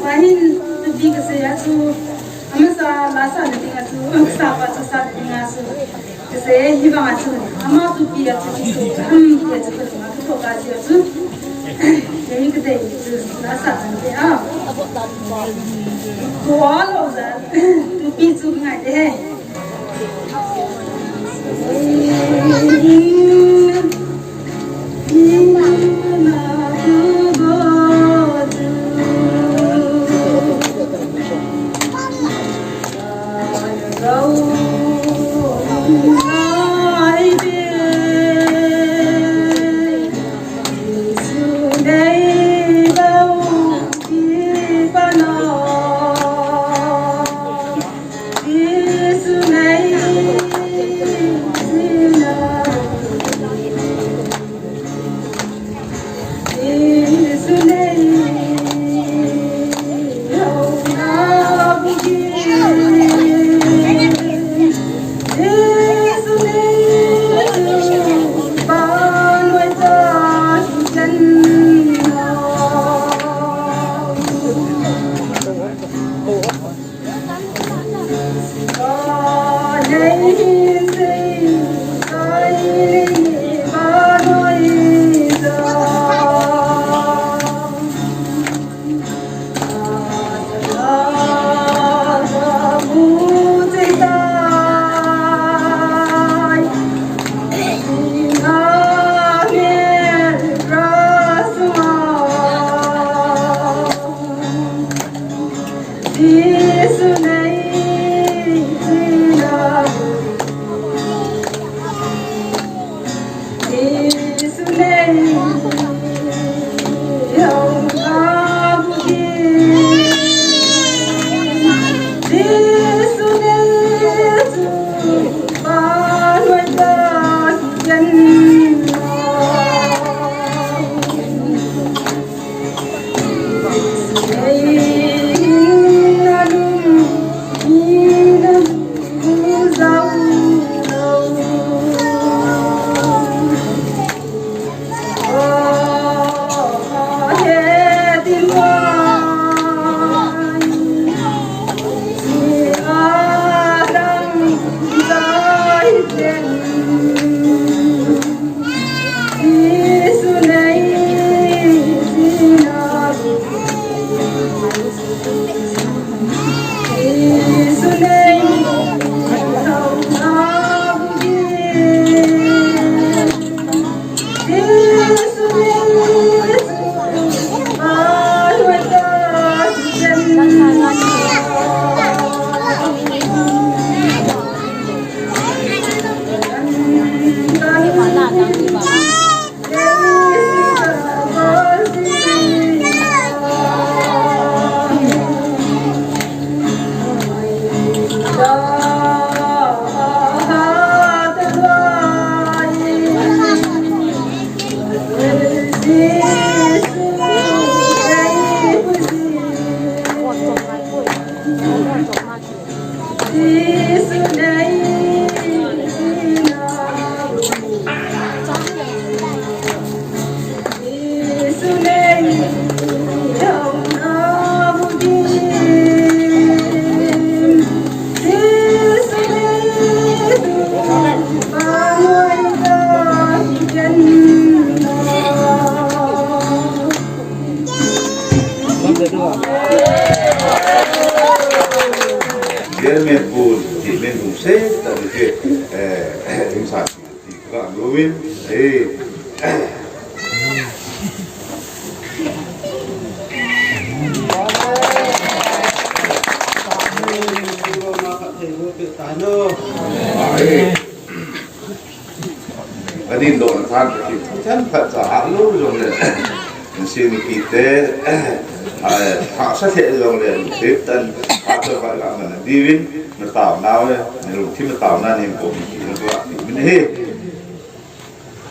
bahin di kesaya tu amasa lasa dengan tu sapa sasa dengan tu kesaya hiba tu ama tu pia tu tu dia tu tu kasih tu jadi kita itu lasa nanti kuat loh tu pisu ngai deh Tadi doon kan kan pazarlo rồi xin kita hak saya rồi dan atau kalau mana divin metau nawe, lalu tim metau nani yang kau ini